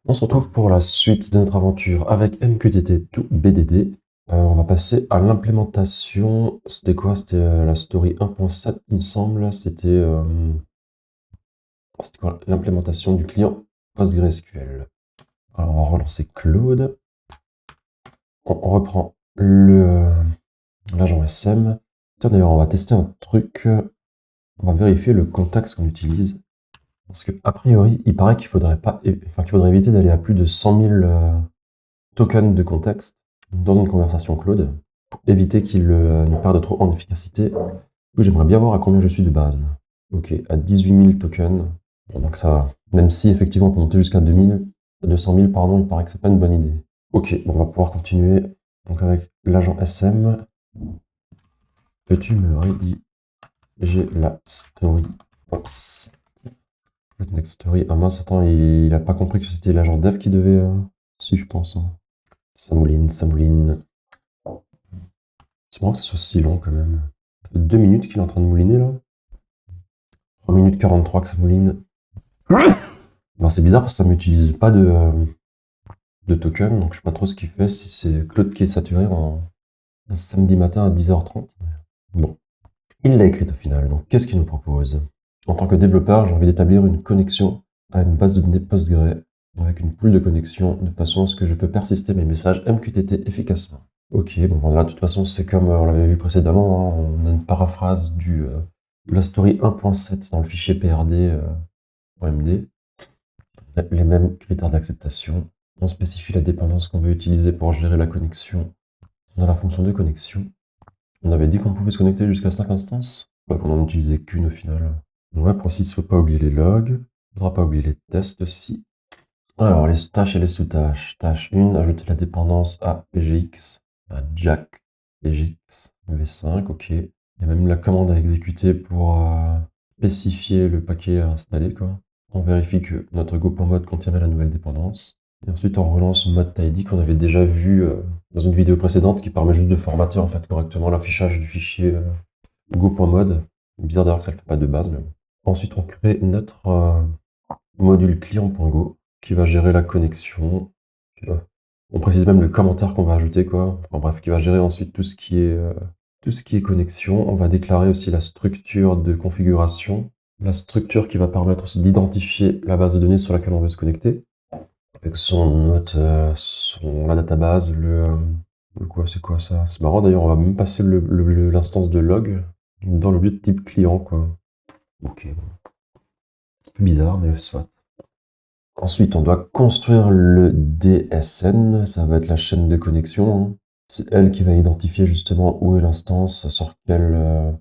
On se retrouve pour la suite de notre aventure avec MQTT to BDD. On va passer à l'implémentation. C'était quoi? C'était la story 1.7, il me semble. C'était quoi? L'implémentation du client PostgreSQL. Alors, on va relancer Claude. On reprend l'agent SM. Tiens, d'ailleurs, on va tester un truc. On va vérifier le contexte qu'on utilise. Parce que, a priori, il paraît qu'il faudrait éviter d'aller à plus de 100 000 tokens de contexte dans une conversation Claude, pour éviter qu'il ne perde trop en efficacité. Du coup, j'aimerais bien voir à combien je suis de base. Ok, à 18 000 tokens. Bon, donc ça va. Même si, effectivement, pour monter jusqu'à 200 000, pardon, il paraît que c'est pas une bonne idée. Ok, bon, on va pouvoir continuer. Donc avec l'agent SM, peux-tu me rédiger la story? Le next story. Ah mince, attends, il a pas compris que c'était l'agent dev qui devait... Si, je pense. Hein. Ça mouline, ça mouline. C'est marrant que ça soit si long quand même. Ça fait 2 minutes qu'il est en train de mouliner là. 3 minutes 43 que ça mouline. Bon, c'est bizarre parce que ça m'utilise pas de token, donc je sais pas trop ce qu'il fait, si c'est Claude qui est saturé un samedi matin à 10h30. Bon, il l'a écrite au final, donc qu'est-ce qu'il nous propose? En tant que développeur, j'ai envie d'établir une connexion à une base de données Postgre avec une pool de connexion de façon à ce que je peux persister mes messages MQTT efficacement. Ok, bon là de toute façon c'est comme on l'avait vu précédemment, hein, on a une paraphrase de la story 1.7 dans le fichier PRD.md. Les mêmes critères d'acceptation. On spécifie la dépendance qu'on veut utiliser pour gérer la connexion dans la fonction de connexion. On avait dit qu'on pouvait se connecter jusqu'à 5 instances, pas qu'on en utilisait qu'une au final. Ouais, pour 6, faut pas oublier les logs. Faudra pas oublier les tests aussi. Alors, les tâches et les sous-tâches. Tâche 1, ajouter la dépendance à PGX, à Jack PGX v5, ok. Il y a même la commande à exécuter pour spécifier le paquet à installer, quoi. On vérifie que notre go.mode contient la nouvelle dépendance. Et ensuite, on relance mode.tidy qu'on avait déjà vu dans une vidéo précédente qui permet juste de formater en fait correctement l'affichage du fichier go.mode. Bizarre d'ailleurs que ça ne le fait pas de base, mais bon. Ensuite, on crée notre module client.go qui va gérer la connexion. On précise même le commentaire qu'on va ajouter, quoi. Enfin bref, qui va gérer ensuite tout ce qui est connexion. On va déclarer aussi la structure de configuration, la structure qui va permettre aussi d'identifier la base de données sur laquelle on veut se connecter, avec son note, la database, c'est quoi ça? C'est marrant d'ailleurs, on va même passer l'instance de log dans l'objet de type client, quoi. Ok, bon. Bizarre, mais soit. Ensuite, on doit construire le DSN, ça va être la chaîne de connexion. Hein. C'est elle qui va identifier justement où est l'instance, sur quel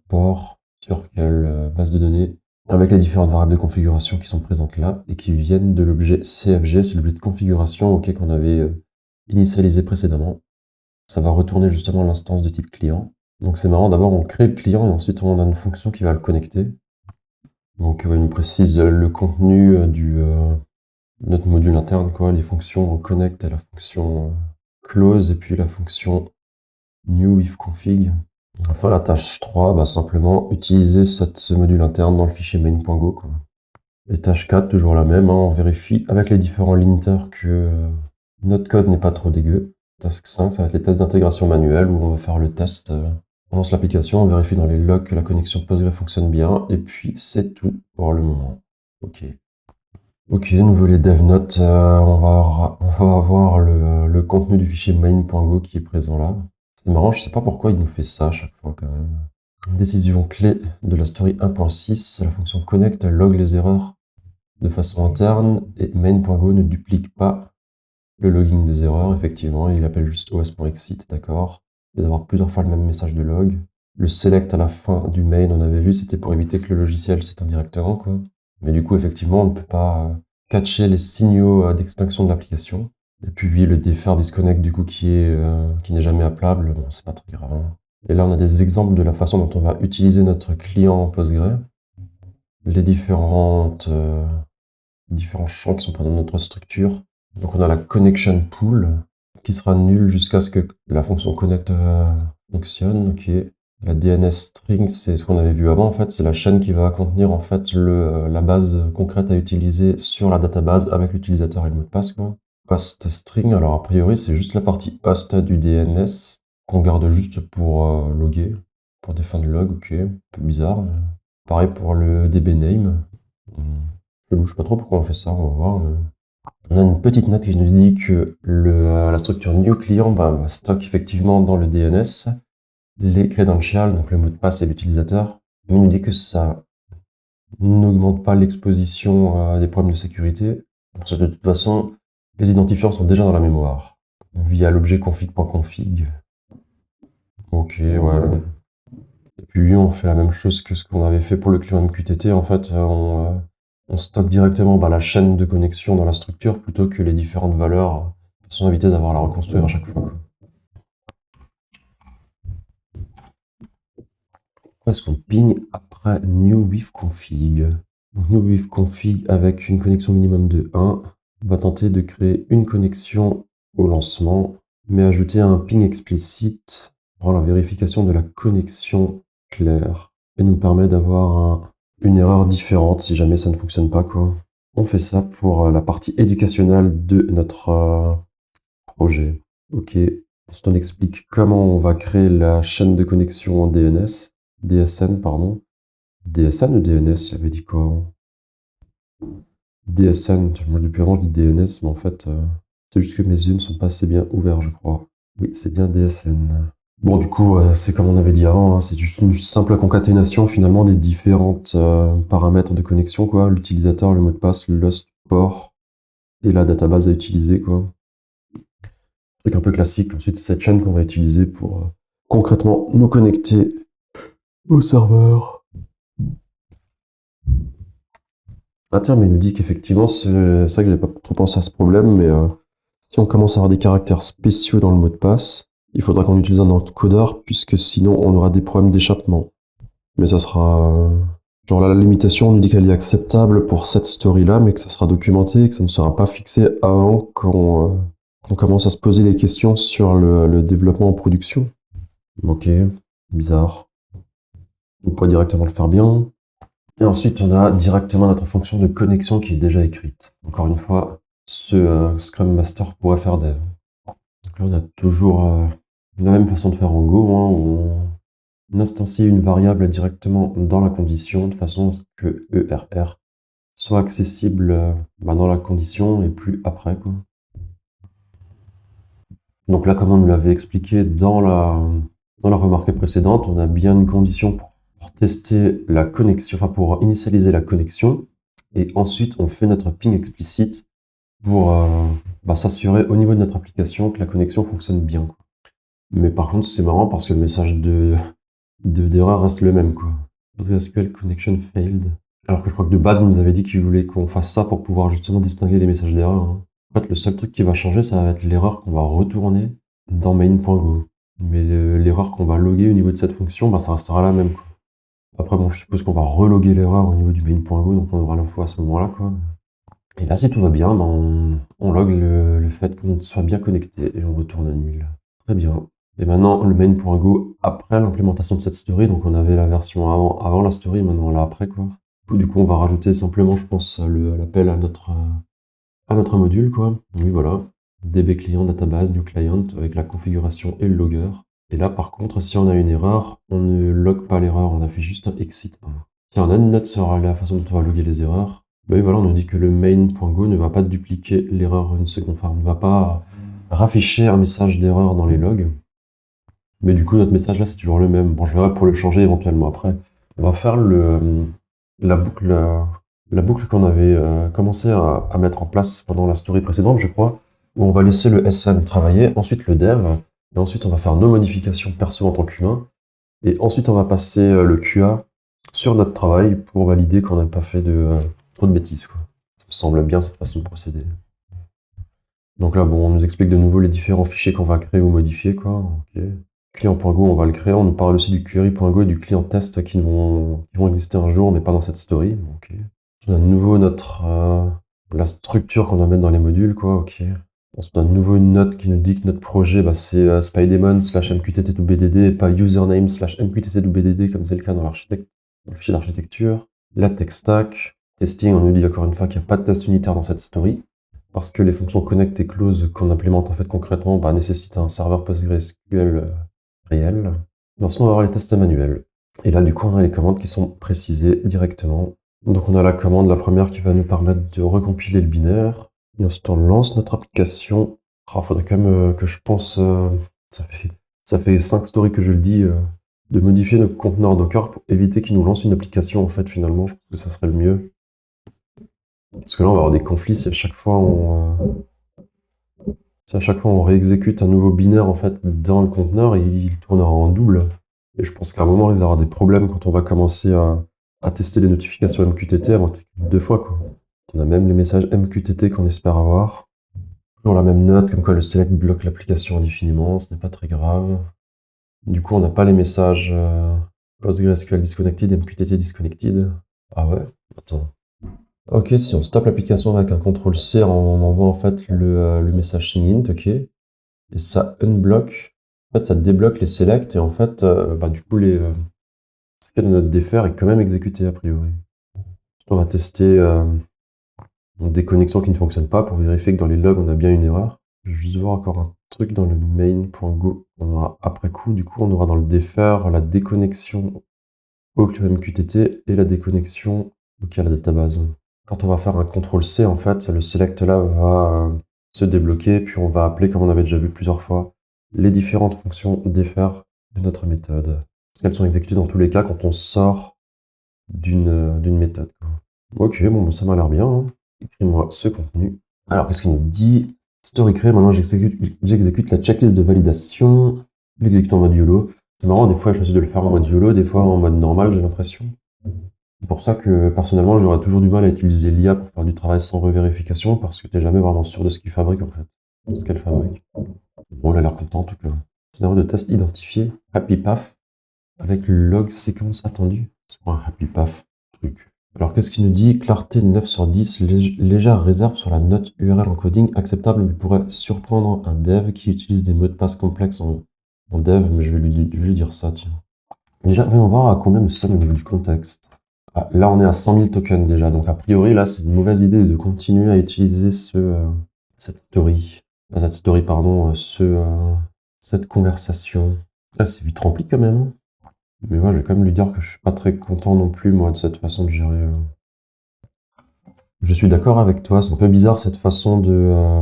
port, sur quelle base de données, avec les différentes variables de configuration qui sont présentes là et qui viennent de l'objet CFG, c'est l'objet de configuration qu'on avait initialisé précédemment. Ça va retourner justement l'instance de type client. Donc c'est marrant, d'abord on crée le client et ensuite on a une fonction qui va le connecter. Donc il nous précise le contenu notre module interne, quoi, les fonctions connect et la fonction close, et puis la fonction new if config. Enfin, la tâche 3, bah, simplement utiliser ce module interne dans le fichier main.go, quoi. Et tâche 4, toujours la même, hein, on vérifie avec les différents linters que notre code n'est pas trop dégueu. Task 5, ça va être les tests d'intégration manuelle, où on va faire le test. On lance l'application, on vérifie dans les logs que la connexion Postgre fonctionne bien, et puis c'est tout pour le moment. Ok. Ok, nouveau les dev notes, on va avoir le contenu du fichier main.go qui est présent là. C'est marrant, je sais pas pourquoi il nous fait ça à chaque fois quand même. Décision clé de la story 1.6, la fonction connect log les erreurs de façon interne et main.go ne duplique pas le logging des erreurs. Effectivement, il appelle juste os.exit, d'accord. Et d'avoir plusieurs fois le même message de log. Le select à la fin du main, on avait vu, c'était pour éviter que le logiciel s'éteint directement, quoi. Mais du coup, effectivement, on ne peut pas catcher les signaux d'extinction de l'application. Et puis oui, le défaire disconnect du coup qui n'est jamais appelable, bon, c'est pas très grave. Hein. Et là, on a des exemples de la façon dont on va utiliser notre client Postgre, les différents champs qui sont présents dans notre structure. Donc on a la connection pool qui sera nulle jusqu'à ce que la fonction connect fonctionne. Ok. La DNS string, c'est ce qu'on avait vu avant, en fait, c'est la chaîne qui va contenir en fait la base concrète à utiliser sur la database avec l'utilisateur et le mot de passe, quoi. Host string, alors a priori, c'est juste la partie host du DNS qu'on garde juste pour loguer, pour des fins de log, ok, un peu bizarre. Mais... Pareil pour le dbname. Je ne sais pas trop pourquoi on fait ça, on va voir. On a une petite note qui nous dit que la structure new client stocke effectivement dans le DNS les credentials, donc le mot de passe et l'utilisateur, mais il nous dit que ça n'augmente pas l'exposition à des problèmes de sécurité, parce que de toute façon, les identifiants sont déjà dans la mémoire, via l'objet config.config. Ok, ouais. Et puis on fait la même chose que ce qu'on avait fait pour le client MQTT, en fait, on stocke directement la chaîne de connexion dans la structure plutôt que les différentes valeurs, de façon à éviter d'avoir à la reconstruire à chaque fois, quoi. Est-ce qu'on ping après new with config? Donc, new with config avec une connexion minimum de 1 va tenter de créer une connexion au lancement, mais ajouter un ping explicite pour la vérification de la connexion claire et nous permet d'avoir une erreur différente si jamais ça ne fonctionne pas, quoi. On fait ça pour la partie éducationnelle de notre projet. Ok, ensuite on explique comment on va créer la chaîne de connexion en DSN, pardon. DSN ou DNS, j'avais dit quoi? DSN, moi depuis avant je dis DNS, mais en fait, c'est juste que mes yeux ne sont pas assez bien ouverts, je crois. Oui, c'est bien DSN. Bon, du coup, c'est comme on avait dit avant, hein, c'est juste une simple concaténation finalement des différentes paramètres de connexion, quoi. L'utilisateur, le mot de passe, le host port et la database à utiliser, quoi. Truc un peu classique. Ensuite, cette chaîne qu'on va utiliser pour concrètement nous connecter au serveur. Ah tiens, mais il nous dit qu'effectivement, c'est vrai que j'avais pas trop pensé à ce problème, mais si on commence à avoir des caractères spéciaux dans le mot de passe, il faudra qu'on utilise un encodeur, puisque sinon on aura des problèmes d'échappement. Mais ça sera... genre là, la limitation, on nous dit qu'elle est acceptable pour cette story-là, mais que ça sera documenté et que ça ne sera pas fixé avant qu'on commence à se poser les questions sur le développement en production. Ok, bizarre. On peut directement le faire bien. Et ensuite, on a directement notre fonction de connexion qui est déjà écrite. Encore une fois, ce Scrum Master pourrait faire dev. Donc là, on a toujours la même façon de faire en Go, hein, où on instancie une variable directement dans la condition, de façon à ce que ERR soit accessible dans la condition et plus après, quoi. Donc là, comme on nous l'avait expliqué dans la remarque précédente, on a bien une condition pour tester la connexion, enfin pour initialiser la connexion, et ensuite on fait notre ping explicite pour s'assurer au niveau de notre application que la connexion fonctionne bien, quoi. Mais par contre, c'est marrant parce que le message d'erreur reste le même, quoi. PostgreSQL connection failed. Alors que je crois que de base, on nous avait dit qu'il voulait qu'on fasse ça pour pouvoir justement distinguer les messages d'erreur, hein. En fait, le seul truc qui va changer, ça va être l'erreur qu'on va retourner dans main.go. Mais l'erreur qu'on va loguer au niveau de cette fonction, ça restera la même, quoi. Après, bon, je suppose qu'on va reloguer l'erreur au niveau du main.go, donc on aura l'info à ce moment-là, quoi. Et là, si tout va bien, on log le fait qu'on soit bien connecté et on retourne nil. Très bien. Et maintenant, le main.go après l'implémentation de cette story, donc on avait la version avant la story, maintenant on l'a après, quoi. Du coup, on va rajouter simplement, je pense, l'appel à notre module, quoi. Oui, voilà. DB client database new client avec la configuration et le logger. Et là, par contre, si on a une erreur, on ne log pas l'erreur, on a fait juste un exit. Si on a une note sur la façon dont on va loguer les erreurs, oui, voilà, on nous dit que le main.go ne va pas dupliquer l'erreur une seconde fois. On ne va pas rafficher un message d'erreur dans les logs. Mais du coup, notre message là, c'est toujours le même. Bon, je verrai pour le changer éventuellement après. On va faire la boucle qu'on avait commencé à mettre en place pendant la story précédente, je crois, où on va laisser le SM travailler, ensuite le dev, et ensuite on va faire nos modifications perso en tant qu'humain, et ensuite on va passer le QA sur notre travail pour valider qu'on n'a pas fait trop de bêtises, quoi. Ça me semble bien cette façon de procéder. Donc là, bon, on nous explique de nouveau les différents fichiers qu'on va créer ou modifier, quoi. Ok. Client.go, on va le créer. On nous parle aussi du query.go et du client test qui vont exister un jour, mais pas dans cette story. Ok. On a de nouveau la structure qu'on doit mettre dans les modules, quoi. Ok. Ensuite, on a de nouveau une note qui nous dit que notre projet, bah, c'est spydemon/mqtt2bdd et pas username/mqtt2bdd comme c'est le cas dans le fichier d'architecture. La tech stack. Testing, on nous dit encore une fois qu'il n'y a pas de test unitaire dans cette story parce que les fonctions connect et close qu'on implémente en fait concrètement bah, nécessitent un serveur PostgreSQL réel. Et ensuite, on va avoir les tests manuels. Et là, du coup, on a les commandes qui sont précisées directement. Donc, on a la commande, la première, qui va nous permettre de recompiler le binaire. Et ensuite, on lance notre application. Il faudrait quand même que je pense, ça fait 5 stories que je le dis, de modifier notre conteneur Docker pour éviter qu'il nous lance une application, en fait, finalement. Je pense que ça serait le mieux. Parce que là, on va avoir des conflits si à chaque fois on réexécute un nouveau binaire, en fait, dans le conteneur, il tournera en double. Et je pense qu'à un moment, il risque d'avoir des problèmes quand on va commencer à tester les notifications MQTT avant deux fois, quoi. On a même les messages MQTT qu'on espère avoir. Toujours la même note, comme quoi le select bloque l'application indéfiniment, ce n'est pas très grave. Du coup, on n'a pas les messages PostgreSQL disconnected, MQTT disconnected. Ah ouais? Attends. Ok, si on stoppe l'application avec un CTRL-C, on envoie en fait le message sigint, ok. Et ça unblock, en fait ça débloque les selects et en fait, bah, du coup, ce qu'il y a de notre défaire est quand même exécuté a priori. On va tester des connexions qui ne fonctionnent pas pour vérifier que dans les logs on a bien une erreur. Je vais juste voir encore un truc dans le main.go qu'on aura après coup. Du coup, on aura dans le défaire la déconnexion au MQTT et la déconnexion à la database. Quand on va faire un CTRL-C, en fait, le select là va se débloquer, puis on va appeler, comme on avait déjà vu plusieurs fois, les différentes fonctions défaire de notre méthode. Elles sont exécutées dans tous les cas quand on sort d'une méthode, quoi. Ok, bon, ça m'a l'air bien, hein. Écris-moi ce contenu. Alors, qu'est-ce qu'il nous dit? Story créée, maintenant j'exécute la checklist de validation. L'exécute en mode YOLO. C'est marrant, des fois je choisis de le faire en mode YOLO, des fois en mode normal, j'ai l'impression. C'est pour ça que personnellement j'aurais toujours du mal à utiliser l'IA pour faire du travail sans revérification parce que t'es jamais vraiment sûr de ce qu'il fabrique en fait. De ce qu'elle fabrique. Bon, elle a l'air content en tout cas. Scénario de test identifié, Happy Path, avec le log séquence attendue. C'est quoi un Happy Path truc? Alors qu'est-ce qu'il nous dit? Clarté 9 sur 10, légère réserve sur la note URL encoding acceptable mais pourrait surprendre un dev qui utilise des mots de passe complexes en dev, mais je vais lui dire ça, tiens. Déjà, voyons voir à combien nous sommes au niveau du contexte. Ah, là, on est à 100 000 tokens déjà, donc a priori, là, c'est une mauvaise idée de continuer à utiliser cette story. Pas cette story, pardon, cette conversation. Là, c'est vite rempli quand même, hein. Mais moi, je vais quand même lui dire que je suis pas très content non plus, moi, de cette façon de gérer. Je suis d'accord avec toi, c'est un peu bizarre cette façon de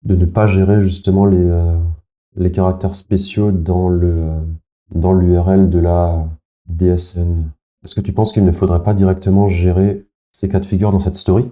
ne pas gérer justement les caractères spéciaux dans l'URL de la DSN. Est-ce que tu penses qu'il ne faudrait pas directement gérer ces cas de figure dans cette story?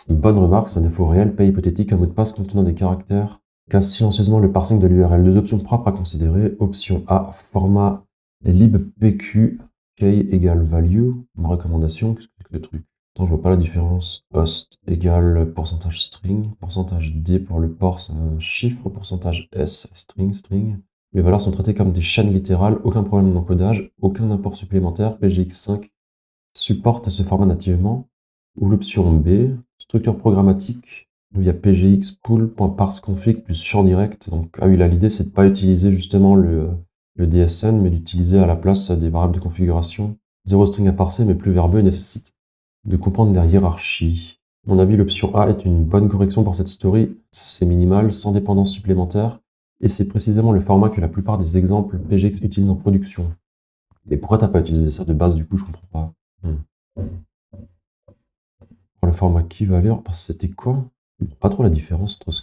Bonne remarque, c'est un défaut réel, pas hypothétique, un mot de passe contenant des caractères. Casse silencieusement le parsing de l'URL. Deux options propres à considérer. Option A, format libpq, key égale value. Ma recommandation, qu'est-ce que c'est que le truc? Attends, je vois pas la différence. Post égale pourcentage string, pourcentage D pour le port, c'est un chiffre, pourcentage S, string. Les valeurs sont traitées comme des chaînes littérales, aucun problème d'encodage, aucun import supplémentaire, PGX5 supporte ce format nativement. Ou l'option B, structure programmatique, via pgx pool.parseconfig plus champ direct. Donc, ah oui, là, l'idée, c'est de pas utiliser justement le DSN, mais d'utiliser à la place des variables de configuration. Zéro string à parser, mais plus verbeux, et nécessite de comprendre la hiérarchie. À mon avis, l'option A est une bonne correction pour cette story. C'est minimal, sans dépendance supplémentaire, et c'est précisément le format que la plupart des exemples PGX utilisent en production. Mais pourquoi t'as pas utilisé ça de base, du coup, je comprends pas. Pour le format key value, parce que c'était quoi? Pas trop la différence entre ce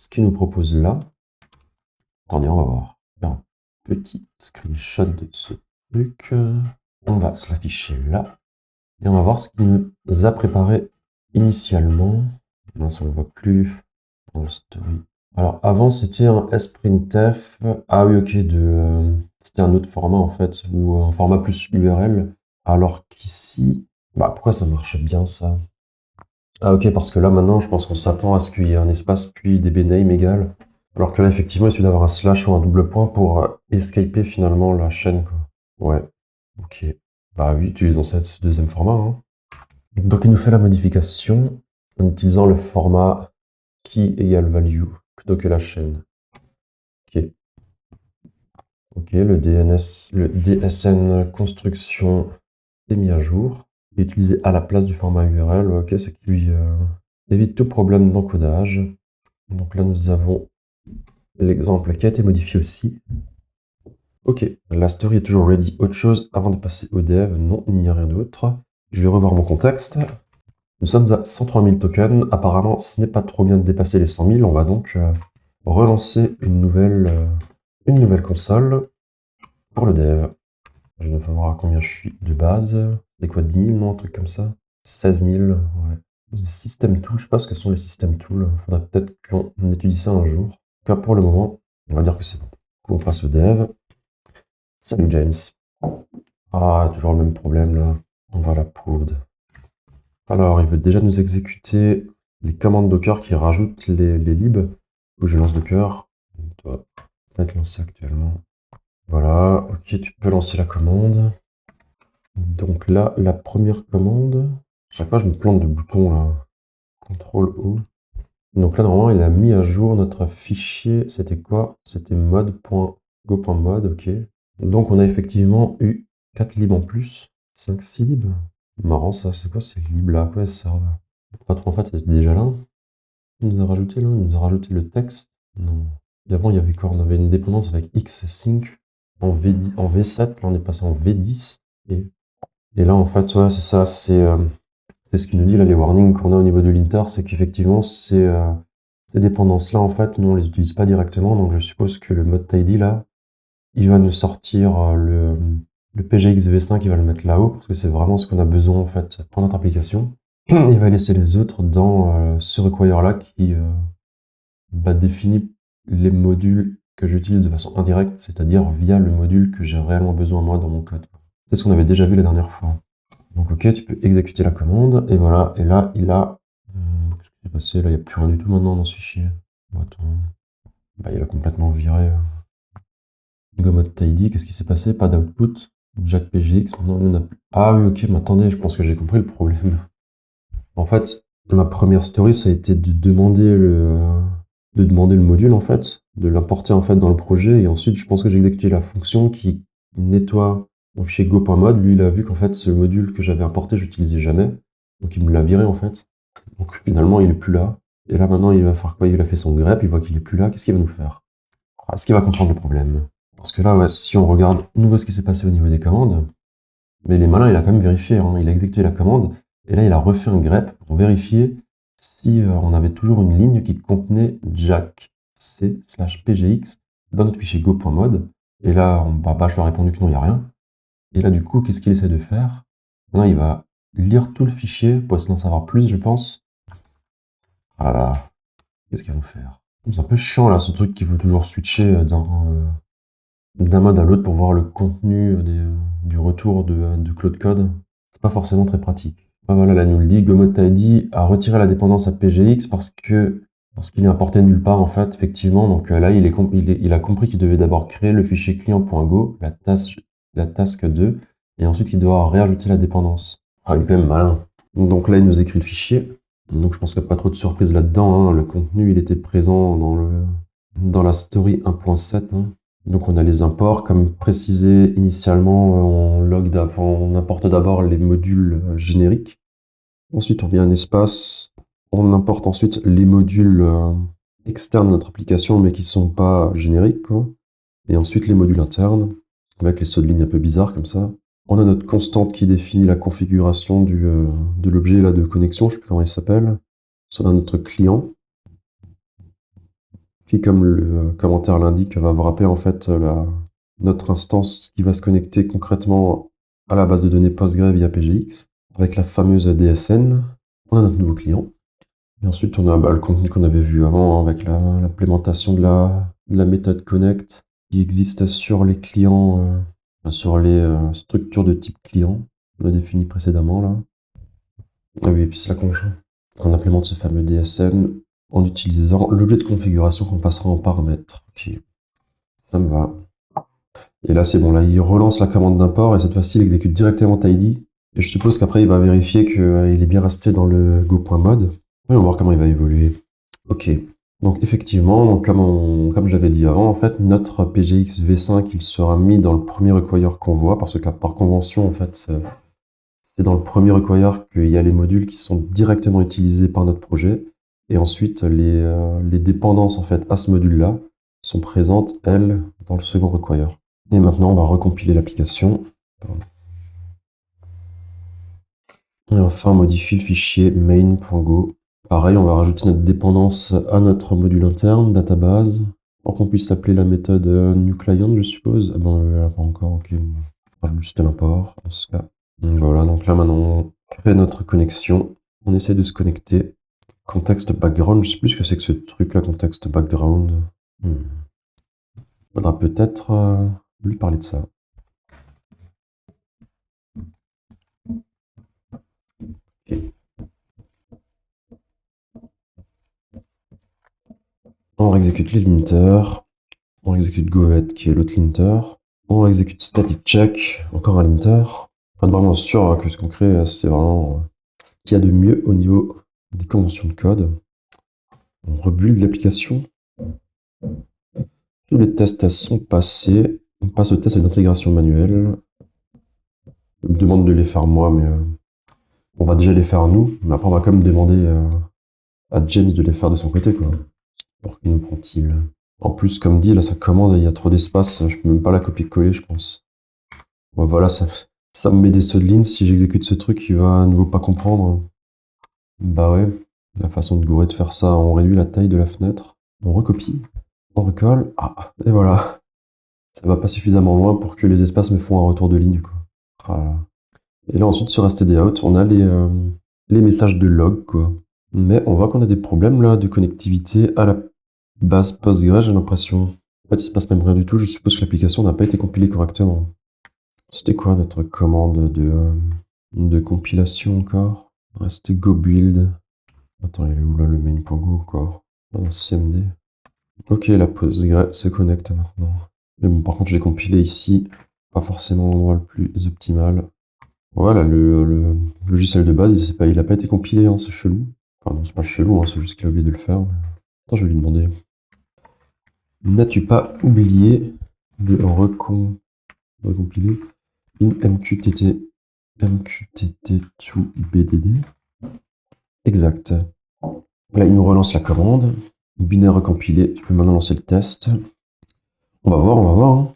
qu'il nous propose là. Attendez, on va voir. Faire un petit screenshot de ce truc. On va se l'afficher là. Et on va voir ce qu'il nous a préparé initialement. Mince, on ne le voit plus dans le story. Alors avant c'était un sprintf. Ah oui, ok, c'était un autre format en fait, ou un format plus URL. Alors qu'ici, bah pourquoi ça marche bien ça? Ah ok, parce que là maintenant je pense qu'on s'attend à ce qu'il y ait un espace puis dbname égal. Alors que là effectivement il suffit d'avoir un slash ou un double point pour escaper finalement la chaîne, quoi. Ouais, ok. Bah oui, utilisons ce deuxième format, hein. Donc il nous fait la modification. en utilisant le format key égale value plutôt que la chaîne. Ok. Ok, le DSN construction est mis à jour. Il est utilisé à la place du format URL, ok, ce qui lui évite tout problème d'encodage. Donc là, nous avons l'exemple qui a été modifié aussi. Ok, la story est toujours ready. Autre chose avant de passer au dev? Non, il n'y a rien d'autre. Je vais revoir mon contexte. Nous sommes à 103 000 tokens. Apparemment, ce n'est pas trop bien de dépasser les 100 000. On va donc relancer une nouvelle console pour le dev. Je vais voir à combien je suis de base. C'est quoi, 10 000, non? Un truc comme ça? 16 000, ouais. System Tool, je sais pas ce que sont les System Tools. Faudrait peut-être qu'on étudie ça un jour. En tout cas, pour le moment, on va dire que c'est bon. On passe au dev. Salut James. Ah, toujours le même problème là. On va la approved. Alors, il veut déjà nous exécuter les commandes Docker qui rajoutent les libs. Où je lance Docker. Il doit être lancé actuellement. Voilà, ok, tu peux lancer la commande. Donc là, la première commande. Chaque fois, je me plante de bouton là. CTRL-O. Donc là, normalement, il a mis à jour notre fichier. C'était quoi? C'était mode.go.mode, ok. Donc on a effectivement eu 4 libs en plus. 5-6 libs. Marrant ça, c'est quoi ces libs là? À quoi elles servent? Pas trop en fait, elles étaient déjà là. Il nous a rajouté là, il nous a rajouté le texte. Non. Et avant, il y avait quoi? On avait une dépendance avec Xsync en V7, là on est passé en V10. Et là en fait, ouais, c'est ça, c'est ce qu'il nous dit là, les warnings qu'on a au niveau de l'inter, c'est qu'effectivement, ces dépendances-là, en fait, nous on les utilise pas directement, donc je suppose que le mode tidy là, il va nous sortir le PGX V5, il va le mettre là-haut, parce que c'est vraiment ce qu'on a besoin en fait pour notre application. Il va laisser les autres dans ce require-là qui définit les modules que j'utilise de façon indirecte, c'est-à-dire via le module que j'ai réellement besoin moi dans mon code. C'est ce qu'on avait déjà vu la dernière fois. Donc ok, tu peux exécuter la commande, et voilà, et là, il a... Qu'est-ce qui s'est passé? Là, il n'y a plus rien du tout maintenant dans ce fichier. Bon, attends. Il a complètement viré. Go mode tidy, qu'est-ce qui s'est passé? Pas d'output. Jack PGX, maintenant il n'y en a plus. Ah oui, ok, mais attendez, je pense que j'ai compris le problème. En fait, ma première story, ça a été de demander le module, en fait, de l'importer, en fait, dans le projet, et ensuite, je pense que j'ai exécuté la fonction qui nettoie mon fichier go.mode. Lui, il a vu qu'en fait, ce module que j'avais importé, je l'utilisais jamais. Donc, il me l'a viré, en fait. Donc, finalement, il est plus là. Et là, maintenant, il va faire quoi? Il a fait son grep, il voit qu'il est plus là. Qu'est-ce qu'il va nous faire? Est-ce qu'il va comprendre le problème? Parce que là, ouais, si on regarde à nouveau ce qui s'est passé au niveau des commandes, mais il est malin, il a quand même vérifié, hein. Il a exécuté la commande, et là il a refait un grep pour vérifier si on avait toujours une ligne qui contenait jack c/pgx dans notre fichier go.mode. Et là, je lui ai répondu que non, il n'y a rien. Et là, du coup, qu'est-ce qu'il essaie de faire? Maintenant, il va lire tout le fichier pour essayer d'en savoir plus, je pense. Voilà. Qu'est-ce qu'il va nous faire? C'est un peu chiant là, ce truc qu'il faut toujours switcher d'un mode à l'autre pour voir le contenu du retour de Cloud Code. C'est pas forcément très pratique. Ah, voilà, là, il nous le dit, GoModTidy a retiré la dépendance à PGX parce qu'il est importé nulle part, en fait, effectivement. Donc là, il a compris qu'il devait d'abord créer le fichier client.go, la task 2, et ensuite il doit réajouter la dépendance. Ah, il est quand même malin. Donc là, il nous écrit le fichier. Donc je pense qu'il n'y a pas trop de surprise là-dedans, hein. Le contenu, il était présent dans la story 1.7, hein. Donc on a les imports, comme précisé initialement, on importe d'abord les modules génériques. Ensuite on met un espace, on importe ensuite les modules externes de notre application mais qui ne sont pas génériques, quoi. Et ensuite les modules internes, avec les sauts de ligne un peu bizarres comme ça. On a notre constante qui définit la configuration de l'objet là de connexion, je ne sais plus comment il s'appelle. On a notre client, qui, comme le commentaire l'indique, va wrapper en fait notre instance qui va se connecter concrètement à la base de données Postgre via PGX, avec la fameuse DSN. On a notre nouveau client. Et ensuite, on a le contenu qu'on avait vu avant, hein, avec l'implémentation de la méthode connect qui existe sur les clients, sur les structures de type client qu'on a définies précédemment là. Ah oui, et puis c'est là qu'on implémente ce fameux DSN en utilisant l'objet de configuration qu'on passera en paramètres. Ok, ça me va. Et là, c'est bon, là, il relance la commande d'import et cette fois-ci, il exécute directement tidy. Et je suppose qu'après, il va vérifier qu'il est bien resté dans le go.mode. on va voir comment il va évoluer. Ok. Donc effectivement, donc comme j'avais dit avant, en fait, notre PGX V5, il sera mis dans le premier require qu'on voit, parce que par convention, en fait, c'est dans le premier require qu'il y a les modules qui sont directement utilisés par notre projet. Et ensuite, les dépendances, en fait, à ce module-là sont présentes, elles, dans le second require. Et maintenant, on va recompiler l'application. Et enfin, on modifie le fichier main.go. Pareil, on va rajouter notre dépendance à notre module interne, database, pour qu'on puisse appeler la méthode newClient, je suppose. Ah ben, pas encore, ok. On rajoute juste l'import, dans ce cas. Donc voilà, donc là maintenant, on crée notre connexion. On essaie de se connecter. Contexte background, je sais plus ce que c'est que ce truc-là, contexte background. Faudra peut-être lui parler de ça. Ok. On exécute les linters. On exécute govet, qui est l'autre linter. On exécute static check, encore un linter. Pas vraiment sûr que ce qu'on crée, c'est vraiment ce qu'il y a de mieux au niveau des conventions de code. On rebuild l'application. Tous les tests sont passés. On passe au test d'intégration manuelle. Je me demande de les faire moi, mais on va déjà les faire nous. Mais après, on va quand même demander à James de les faire de son côté, quoi. Pour qu'il nous compile. En plus, comme dit, là, sa commande, il y a trop d'espace. Je peux même pas la copier-coller, je pense. Bon, voilà, ça me met des sauts de ligne si j'exécute ce truc, il va à nouveau pas comprendre. Bah ouais, la façon de gourer de faire ça, on réduit la taille de la fenêtre, on recopie, on recolle, et voilà. Ça va pas suffisamment loin pour que les espaces me font un retour de ligne, quoi. Voilà. Et là ensuite sur stdout, on a les messages de log, quoi. Mais on voit qu'on a des problèmes là de connectivité à la base Postgre, j'ai l'impression. En fait, il se passe même rien du tout, je suppose que l'application n'a pas été compilée correctement. C'était quoi notre commande de compilation encore? C'était go build. Attends, il est où là le main.go encore? Dans CMD. Ok, la Postgre se connecte maintenant. Mais bon, par contre, je l'ai compilé ici. Pas forcément l'endroit le plus optimal. Voilà, le logiciel de base, il a pas été compilé, hein, c'est chelou. Enfin, non, c'est pas chelou, hein, c'est juste qu'il a oublié de le faire. Attends, je vais lui demander. N'as-tu pas oublié de recompiler in MQTT2BDD? Exact. Là, il nous relance la commande. Binaire recompilé. Je peux maintenant lancer le test. On va voir. Hein.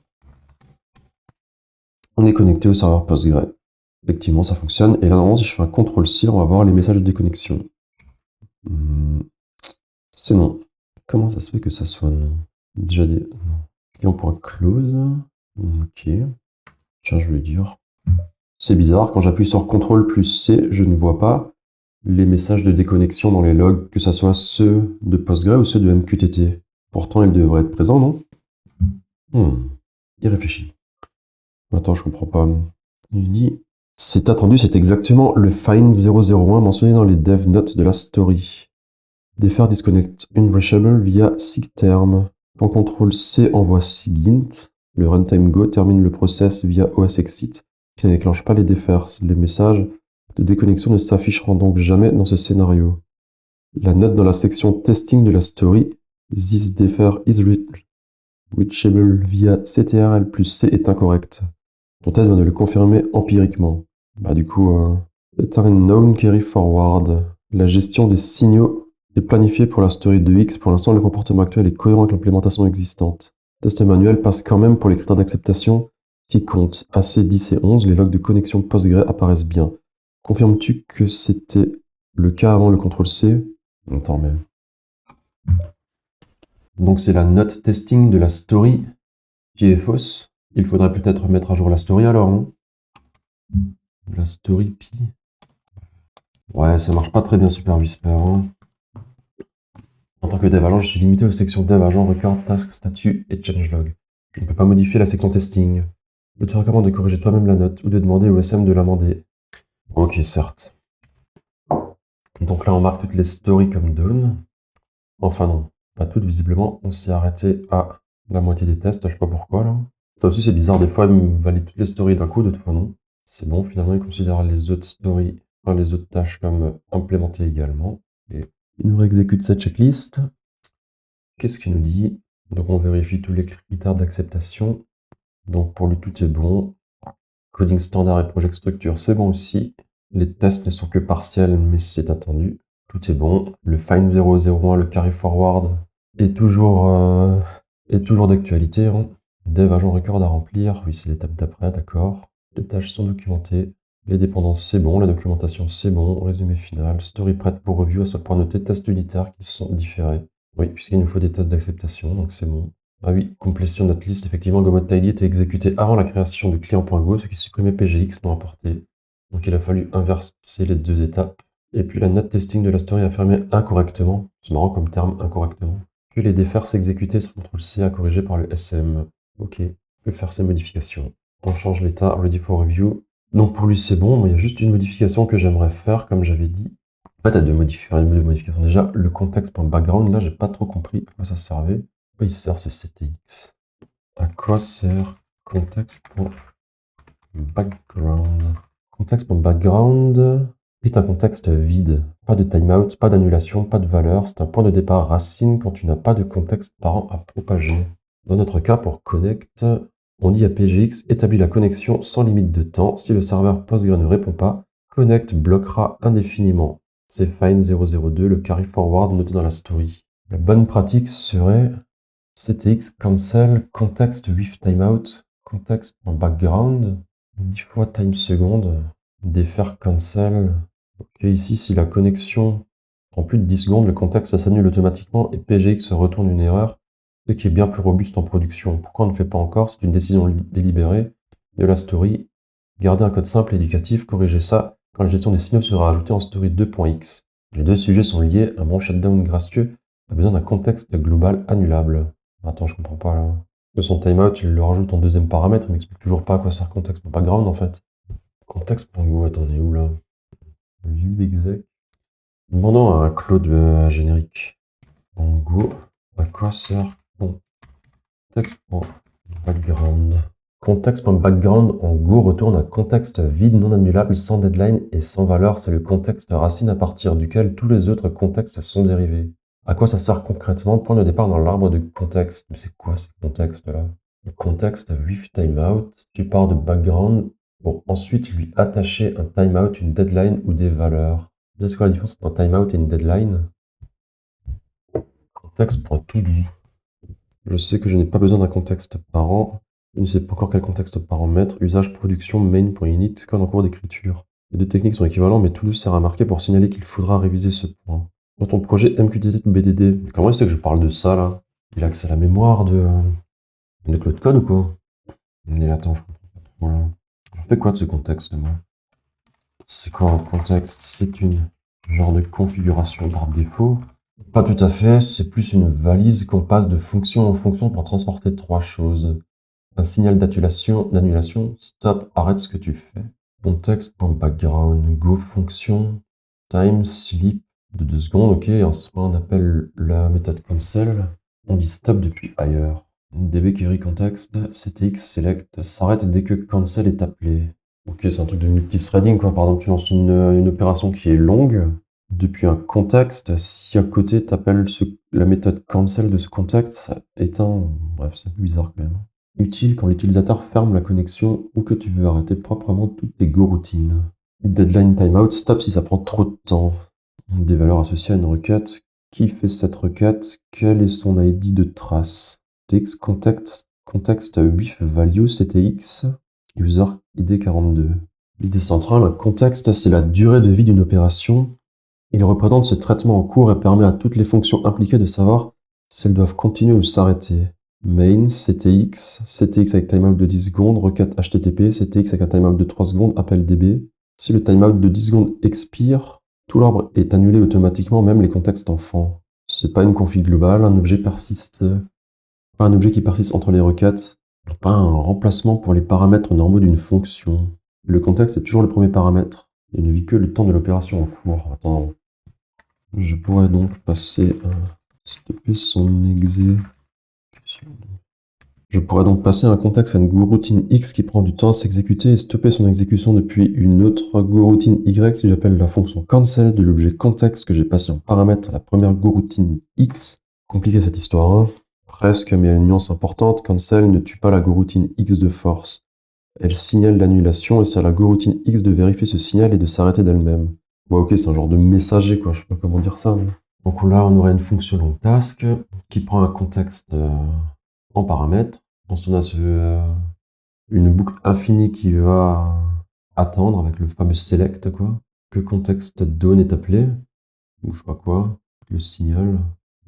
On est connecté au serveur Postgre. Effectivement, ça fonctionne. Et là, normalement, si je fais un CTRL-C, on va voir les messages de déconnexion. C'est non. Comment ça se fait que ça soit non? Déjà des... Non. Et on pourra close. Ok. Tiens, je vais lui dire. C'est bizarre, quand j'appuie sur CTRL plus C, je ne vois pas les messages de déconnexion dans les logs, que ce soit ceux de Postgre ou ceux de MQTT. Pourtant, ils devraient être présents, non? Il réfléchit. Attends, je comprends pas. Il dit, c'est attendu, c'est exactement le find 001 mentionné dans les dev notes de la story. Défaire disconnect unreachable via sigterm. Quand CTRL C envoie sigint, le runtime go termine le process via osexit, qui ne déclenche pas les défers. Les messages de déconnexion ne s'afficheront donc jamais dans ce scénario. La note dans la section testing de la story, this defer is reachable via ctrl plus C est incorrecte. Ton test va de le confirmer empiriquement. Bah du coup, étant une known carry forward, la gestion des signaux est planifiée pour la story de X. Pour l'instant, le comportement actuel est cohérent avec l'implémentation existante. Test manuel passe quand même pour les critères d'acceptation qui comptent. AC 10 et 11, les logs de connexion Postgre apparaissent bien. Confirmes-tu que c'était le cas avant le CTRL-C? Attends, mais... Donc c'est la note testing de la story qui est fausse. Il faudrait peut-être mettre à jour la story alors, hein. La story pi. Ouais, ça marche pas très bien Super Whisper. Hein. En tant que dev agent, je suis limité aux sections dev agent, record, task, statut et changelog. Je ne peux pas modifier la section testing. Je te recommande de corriger toi-même la note ou de demander au SM de l'amender. Ok, certes. Donc là, on marque toutes les stories comme done. Enfin non, pas toutes visiblement. On s'est arrêté à la moitié des tests, je sais pas pourquoi là. Ça aussi c'est bizarre, des fois il me valide toutes les stories d'un coup, d'autres fois non. C'est bon, finalement il considère les autres stories, les autres tâches comme implémentées également. Et Il nous réexécute cette checklist. Qu'est-ce qu'il nous dit? Donc on vérifie tous les critères d'acceptation. Donc pour lui, tout est bon. Coding standard et project structure, c'est bon aussi. Les tests ne sont que partiels, mais c'est attendu. Tout est bon. Le find 001, le carry forward est toujours d'actualité. Hein. Dev agent record à remplir. Oui, c'est l'étape d'après, d'accord. Les tâches sont documentées. Les dépendances, c'est bon. La documentation, c'est bon. Résumé final. Story prête pour review. À ce point noté, tests unitaires qui sont différés. Oui, puisqu'il nous faut des tests d'acceptation, donc c'est bon. Ah oui, complétion de notre liste. Effectivement, GoModTidy était exécuté avant la création de client.go, ce qui supprimait PGX non apporté. Donc il a fallu inverser les deux étapes. Et puis la note testing de la story affirmait incorrectement, c'est marrant comme terme, incorrectement, que les défers s'exécutaient sur CTRL-C à corriger par le SM. Ok, on peut faire ces modifications. On change l'état, ready for review. Donc pour lui c'est bon, mais il y a juste une modification que j'aimerais faire, comme j'avais dit. En fait, il y a deux modifications. Déjà, le contexte.background, là, j'ai pas trop compris à quoi ça servait. À quoi il sert ce CTX? À quoi sert contexte.background? Contexte.background est un contexte vide. Pas de timeout, pas d'annulation, pas de valeur. C'est un point de départ racine quand tu n'as pas de contexte parent à propager. Dans notre cas, pour connect, on dit à PGX établis la connexion sans limite de temps. Si le serveur Postgre ne répond pas, connect bloquera indéfiniment. C'est find002, le carry forward noté dans la story. La bonne pratique serait CTX cancel context with timeout, context.background, 10 fois time seconde, défaire cancel. Ok, ici, si la connexion prend plus de 10 secondes, le contexte s'annule automatiquement et PGX retourne une erreur, ce qui est bien plus robuste en production. Pourquoi on ne fait pas encore? C'est une décision délibérée de la story. Garder un code simple et éducatif, corriger ça quand la gestion des signaux sera ajoutée en story 2.x. Les deux sujets sont liés, un bon shutdown gracieux a besoin d'un contexte global annulable. Attends, je comprends pas là. Son timeout, il le rajoute en deuxième paramètre, il m'explique toujours pas à quoi sert contexte.background en fait. Contexte.go, attendez, où là? Vue exec. Demandons à un Claude générique. En Go, à quoi sert contexte.background? Contexte.background en Go retourne un contexte vide non annulable sans deadline et sans valeur. C'est le contexte racine à partir duquel tous les autres contextes sont dérivés. À quoi ça sert concrètement? Point de départ dans l'arbre de contexte. Mais c'est quoi ce contexte-là? Le contexte with timeout. Tu pars de background pour ensuite lui attacher un timeout, une deadline ou des valeurs. C'est quoi la différence entre un timeout et une deadline? Contexte.todo. Je sais que je n'ai pas besoin d'un contexte parent. Je ne sais pas encore quel contexte parent mettre. Usage production main.init, code en cours d'écriture. Les deux techniques sont équivalentes, mais tout sert à marquer pour signaler qu'il faudra réviser ce point. Dans ton projet MQTT BDD, comment il sait que je parle de ça là? Il a accès à la mémoire de Claude Code ou quoi? Mais attends, je comprends pas trop là. Je fais quoi de ce contexte moi? C'est quoi un contexte? C'est une genre de configuration par défaut. Pas tout à fait, c'est plus une valise qu'on passe de fonction en fonction pour transporter trois choses. Un signal d'annulation, stop, arrête ce que tu fais. Contexte.background, go fonction, time, sleep de 2 secondes, ok, ensuite on appelle la méthode cancel, on dit stop depuis ailleurs. DB query context, ctx select, s'arrête dès que cancel est appelé. Ok, c'est un truc de multithreading quoi, par exemple tu lances une opération qui est longue, depuis un contexte, si à côté tu appelles la méthode cancel de ce contexte, ça éteint, bref c'est un peu bizarre quand même. Utile quand l'utilisateur ferme la connexion ou que tu veux arrêter proprement toutes tes go-routines. Deadline timeout, stop si ça prend trop de temps. Des valeurs associées à une requête. Qui fait cette requête? Quel est son ID de trace? TX context with value CTX user ID 42. L'idée centrale, un contexte, c'est la durée de vie d'une opération. Il représente ce traitement en cours et permet à toutes les fonctions impliquées de savoir si elles doivent continuer ou s'arrêter. Main, CTX, CTX avec timeout de 10 secondes, requête HTTP, CTX avec un timeout de 3 secondes, appel DB. Si le timeout de 10 secondes expire, tout l'arbre est annulé automatiquement, même les contextes enfants. C'est pas une config globale, un objet persiste, pas un objet qui persiste entre les requêtes, pas un remplacement pour les paramètres normaux d'une fonction. Le contexte est toujours le premier paramètre et ne vit que le temps de l'opération en cours. Attends. Je pourrais donc passer à stopper son exécution. Je pourrais donc passer un contexte à une goroutine X qui prend du temps à s'exécuter et stopper son exécution depuis une autre goroutine Y si j'appelle la fonction cancel de l'objet context que j'ai passé en paramètre à la première goroutine X. Compliqué cette histoire, hein. Presque, mais il y a une nuance importante. Cancel ne tue pas la goroutine X de force. Elle signale l'annulation et c'est à la goroutine X de vérifier ce signal et de s'arrêter d'elle-même. Ouais, ok, c'est un genre de messager, quoi. Je sais pas comment dire ça. Mais... Donc là, on aurait une fonction longTask qui prend un contexte en paramètre. Ensuite, on a une boucle infinie qui va attendre avec le fameux select, quoi. Que contexte done est appelé, ou je sais pas quoi, le signal.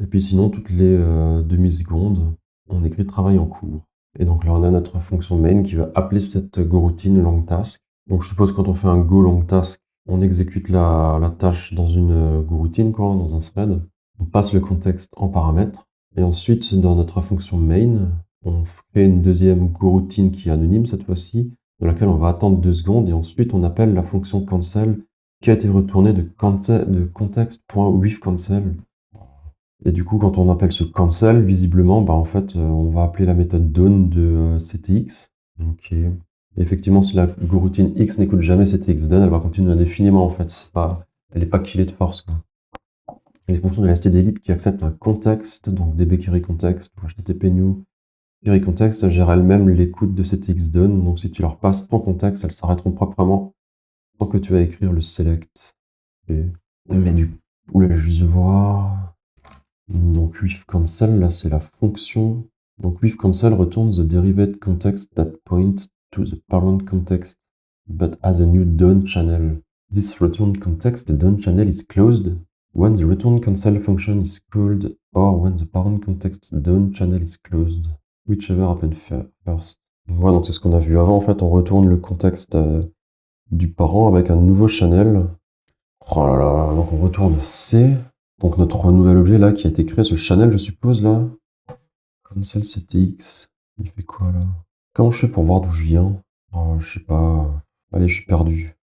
Et puis sinon, toutes les demi-secondes, on écrit travail en cours. Et donc là, on a notre fonction main qui va appeler cette goroutine longTask. Donc je suppose quand on fait un go longTask, on exécute la tâche dans une goroutine, quoi, dans un thread. On passe le contexte en paramètre. Et ensuite, dans notre fonction main, on crée une deuxième goroutine qui est anonyme cette fois-ci, dans laquelle on va attendre 2 secondes. Et ensuite, on appelle la fonction cancel qui a été retournée de context.withCancel. Et du coup, quand on appelle ce cancel, visiblement, bah en fait, on va appeler la méthode done de CTX. Ok. Et effectivement, si la goroutine X n'écoute jamais CTX done, elle va continuer indéfiniment en fait. Elle n'est pas killée de force, quoi. Et les fonctions de la stdlib qui acceptent un contexte, donc db-context ou http-new context, gèrent elles-mêmes l'écoute de CTX done. Donc si tu leur passes ton contexte, elles s'arrêteront proprement tant que tu vas écrire le select. Mais du coup, là, je vais voir. Donc with cancel, là c'est la fonction. Donc with cancel returns the derived context that points to the parent context, but as a new done channel. This return context, the done channel is closed when the return cancel function is called or when the parent context done channel is closed, whichever happens first. Voilà, donc c'est ce qu'on a vu avant. En fait, on retourne le contexte du parent avec un nouveau channel. Oh là là, donc on retourne C. Donc notre nouvel objet là qui a été créé, ce channel je suppose là. Cancel CTX. Il fait quoi là? Comment je fais pour voir d'où je viens? Je sais pas. Allez, je suis perdu.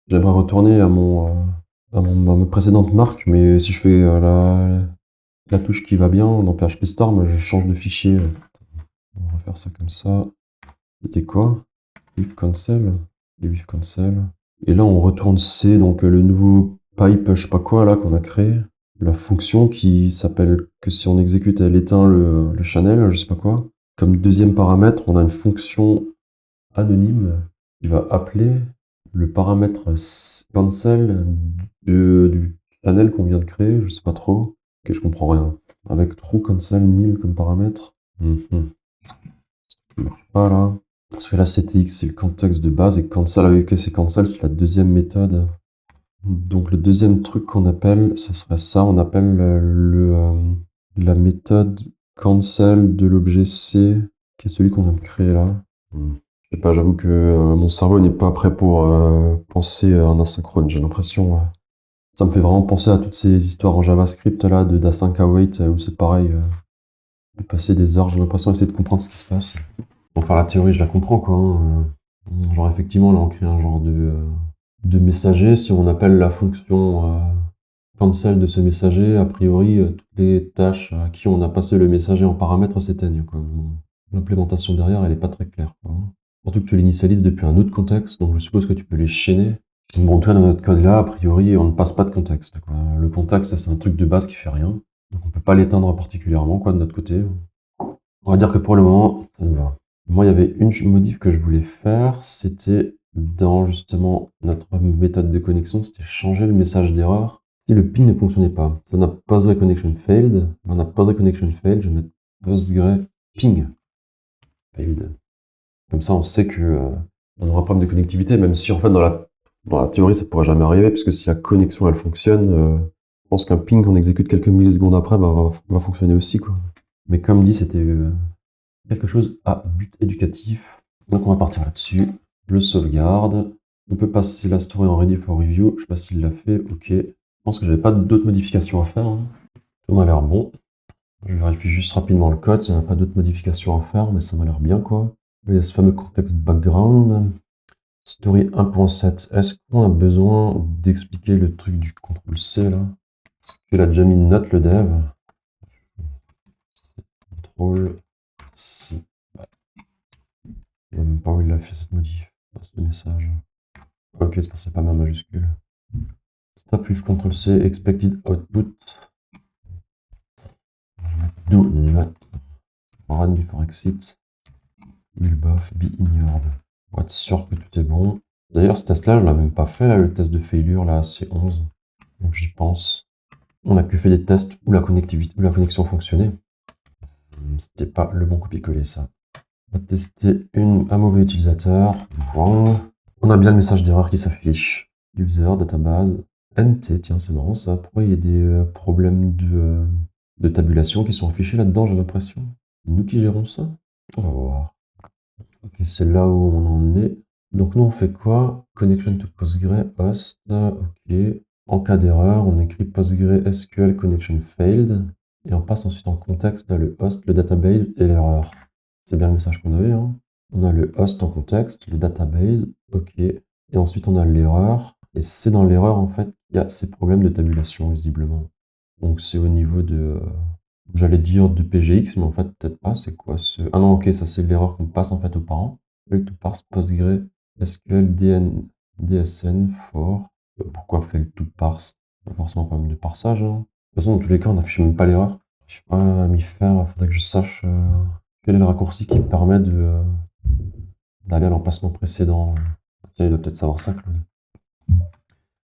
J'aimerais retourner à à ma précédente marque, mais si je fais la touche qui va bien dans PHP Storm, je change de fichier. On va refaire ça comme ça. C'était quoi? With cancel. Et with cancel. Et là on retourne C, donc le nouveau pipe, je sais pas quoi là qu'on a créé. La fonction qui s'appelle que si on exécute, elle éteint le channel, je sais pas quoi. Comme deuxième paramètre, on a une fonction anonyme qui va appeler le paramètre cancel du channel qu'on vient de créer, je sais pas trop. Ok, je comprends rien. Avec true cancel nil comme paramètre. Ça marche pas là. Parce que là, CTX, c'est le contexte de base et cancel, ok, c'est cancel, c'est la deuxième méthode. Donc le deuxième truc qu'on appelle, ça serait ça, on appelle la méthode cancel de l'objet C, qui est celui qu'on vient de créer là. Je sais pas, j'avoue que mon cerveau n'est pas prêt pour penser en asynchrone, j'ai l'impression. Ça me fait vraiment penser à toutes ces histoires en JavaScript là, d'async await, où c'est pareil, de passer des heures, j'ai l'impression d'essayer de comprendre ce qui se passe. Pour faire la théorie, je la comprends quoi. Hein. Genre effectivement, là on crée un genre de messager. Si on appelle la fonction cancel de ce messager, a priori, toutes les tâches à qui on a passé le messager en paramètre s'éteignent. L'implémentation derrière, elle est pas très claire. Quoi. Surtout que tu l'initialises depuis un autre contexte, donc je suppose que tu peux les chaîner. Bon, tu vois, dans notre code là, a priori, on ne passe pas de contexte. Quoi. Le contexte, c'est un truc de base qui fait rien. Donc on peut pas l'éteindre particulièrement, quoi, de notre côté. On va dire que pour le moment, ça nous va. Moi, il y avait une modif que je voulais faire, c'était dans justement notre méthode de connexion, c'était changer le message d'erreur si le ping ne fonctionnait pas. Ça on a Postgre connection failed, on a Postgre connection failed, je vais mettre Postgre ping failed. Comme ça, on sait que on aura un problème de connectivité, même si en fait dans la théorie ça pourrait jamais arriver, puisque si la connexion elle fonctionne, je pense qu'un ping qu'on exécute quelques millisecondes après va fonctionner aussi quoi. Mais comme dit, c'était quelque chose à but éducatif. Donc on va partir là-dessus. Je le sauvegarde. On peut passer la story en ready for review. Je sais pas s'il l'a fait. Ok. Je pense que j'avais pas d'autres modifications à faire. Hein. Tout m'a l'air bon. Je vérifie juste rapidement le code. Il n'y a pas d'autres modifications à faire, mais ça m'a l'air bien quoi. Il y a ce fameux context background. Story 1.7. Est-ce qu'on a besoin d'expliquer le truc du CTRL C là? Est-ce qu'il a déjà mis une note le dev? CTRL C. Je sais même pas où il a fait cette modif, ce message. Ok, c'est parce que c'est pas ma majuscule. Stop with Ctrl C, expected output. Je vais mettre do not run before exit. Will buff be ignored. Pour être sûr que tout est bon. D'ailleurs, ce test-là, je l'ai même pas fait, là, le test de failure, là, C11. Donc j'y pense. On a que fait des tests où la connectivité, où la connexion fonctionnait. C'était pas le bon copier-coller, ça. On va tester un mauvais utilisateur. Wrong. On a bien le message d'erreur qui s'affiche. User, database, NT. Tiens, c'est marrant ça. Pourquoi il y a des problèmes de tabulation qui sont affichés là-dedans, j'ai l'impression. C'est nous qui gérons ça. On va voir. Ok, c'est là où on en est. Donc nous, on fait quoi? Connection to Postgre, host. Ok. En cas d'erreur, on écrit PostgreSQL connection failed. Et on passe ensuite en contexte là, le host, le database et l'erreur. C'est bien le message qu'on avait. Hein. On a le host en contexte, le database, ok. Et ensuite on a l'erreur. Et c'est dans l'erreur en fait qu'il y a ces problèmes de tabulation visiblement. Donc c'est au niveau de, j'allais dire de PGX, mais en fait peut-être pas. C'est quoi ce... Ah non, ok, ça c'est l'erreur qu'on passe en fait aux parents. Fail to parse PostgreSQL DSN for. Pourquoi fail to parse? Pas forcément un problème de parsage. Hein. De toute façon, dans tous les cas, on n'affiche même pas l'erreur. Je sais pas m'y faire, il faudrait que je sache quel est le raccourci qui me permet d'aller à l'emplacement précédent. Tiens, il doit peut-être savoir ça, Claude.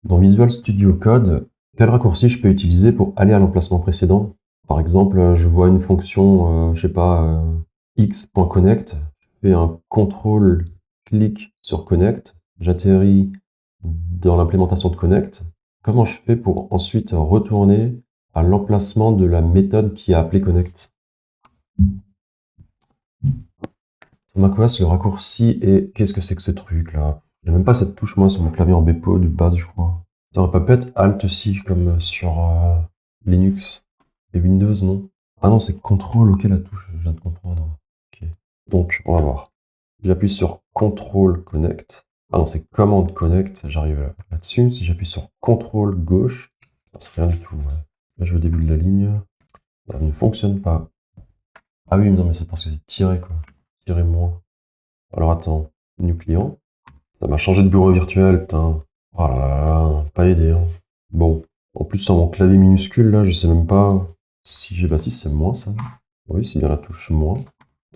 Dans Visual Studio Code, quel raccourci je peux utiliser pour aller à l'emplacement précédent? Par exemple, je vois une fonction, je sais pas, x.connect, je fais un contrôle-clic sur connect, j'atterris dans l'implémentation de connect. Comment je fais pour ensuite retourner à l'emplacement de la méthode qui a appelé connect? Sur macOS, le raccourci est... Qu'est-ce que c'est que ce truc-là? J'ai même pas cette touche, moi, sur mon clavier en Bepo de base, je crois. Ça aurait pas pu être Alt aussi, comme sur Linux et Windows, non? Ah non, c'est CTRL, ok, la touche, je viens de comprendre. Ok. Donc, on va voir. J'appuie sur CTRL Connect. Ah non, c'est Command Connect, j'arrive là-dessus. Si j'appuie sur CTRL gauche, ça se passe rien du tout. Ouais. Là, je vais au début de la ligne. Ça ne fonctionne pas. Ah oui, mais non, mais c'est parce que c'est tiré, quoi. Tiré moins. Alors attends, new client. Ça m'a changé de bureau virtuel, putain. Oh là là, pas aidé. Hein. Bon, en plus sur mon clavier minuscule, là, je sais même pas si j'ai... Bah si, c'est moins, ça. Oui, c'est bien la touche moins.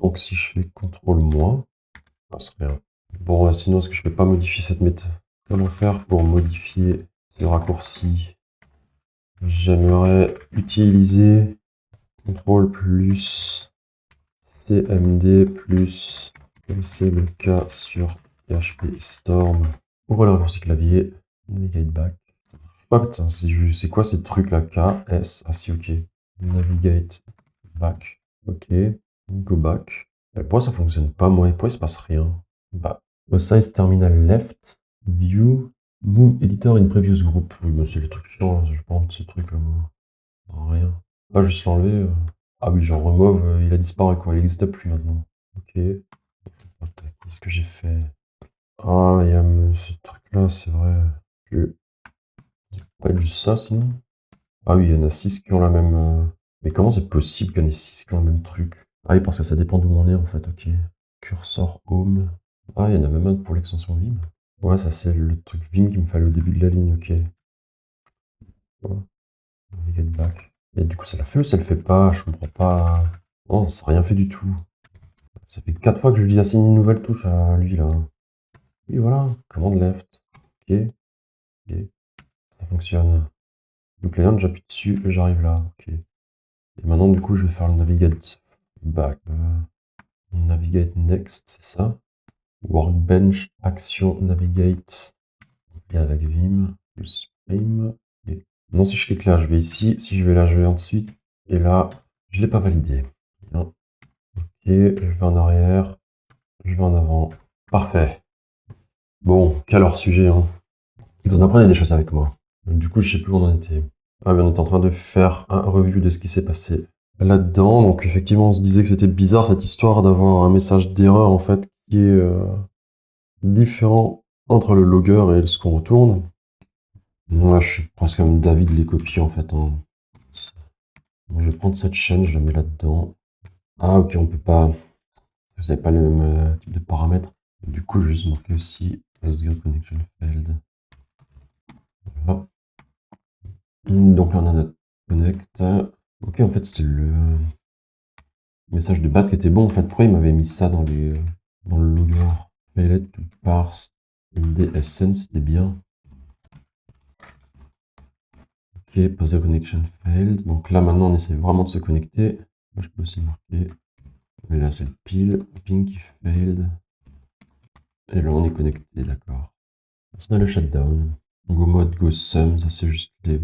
Donc si je fais CTRL moins, ça se rien. Bon, sinon, est-ce que je peux pas modifier cette méthode? Comment faire pour modifier ce raccourci? J'aimerais utiliser CTRL plus CMD plus, comme c'est le cas sur PHP Storm. Ouvre le raccourci clavier, navigate back. Ça marche pas, putain, c'est quoi ces trucs là? K, S, ah si, ok. Navigate back, ok. Go back. Et pourquoi ça fonctionne pas, moi? Et pourquoi il se passe rien? Bah, size terminal left, view, move editor in previous group. Oui, bah, c'est les trucs chiants, je pense de ces trucs là, moi. Rien. Pas juste l'enlever. Ah oui, genre remove, il a disparu quoi, il n'existe plus maintenant. Ok. Qu'est-ce que j'ai fait? Ah, il y a ce truc-là, c'est vrai. Que... Pas être juste ça sinon? Ah oui, il y en a 6 qui ont la même. Mais comment c'est possible qu'il y en ait 6 qui ont le même truc? Ah oui, parce que ça dépend d'où on est en fait, ok. Cursor home. Ah, il y en a même un pour l'extension Vim. Ouais, ça c'est le truc Vim qu'il me fallait au début de la ligne, ok. Ouais. Navigate back. Et du coup, ça la fait ou ça le fait pas? Je comprends pas. Non, ça n'a rien fait du tout. Ça fait 4 fois que je lui assigne une nouvelle touche à lui là. Oui, voilà, commande left. Ok, ok, ça fonctionne. Le client, j'appuie dessus et j'arrive là. Ok. Et maintenant, du coup, je vais faire le navigate back. Navigate next, c'est ça. Workbench, action, navigate. Et avec Vim, plus Vim. Et... Non, si je clique là, je vais ici. Si je vais là, je vais ensuite. Et là, je ne l'ai pas validé. Bien. Ok, je vais en arrière. Je vais en avant. Parfait. Bon, quel hors sujet, hein. Vous en apprenez des choses avec moi. Du coup, je sais plus où on en était. Ah oui, on est en train de faire un review de ce qui s'est passé là-dedans. Donc effectivement, on se disait que c'était bizarre cette histoire d'avoir un message d'erreur en fait qui est différent entre le logger et ce qu'on retourne. Moi, je suis presque comme David les copies en fait. Hein. Bon, je vais prendre cette chaîne, je la mets là-dedans. Ah ok, on peut pas. Vous n'avez pas le même type de paramètres. Du coup, je vais juste marquer aussi Postgre connection failed. Voilà. Donc là, on a notre connect. Ok, en fait, c'est le message de base qui était bon. En fait, pourquoi il m'avait mis ça dans dans le logger? Failed to parse DSN, c'était bien. Ok, Postgre connection failed. Donc là, maintenant, on essaie vraiment de se connecter. Moi, je peux aussi marquer. Mais là, c'est le ping qui failed. Et là, on est connecté, d'accord. On a le shutdown. Go mode, go sum, ça c'est juste les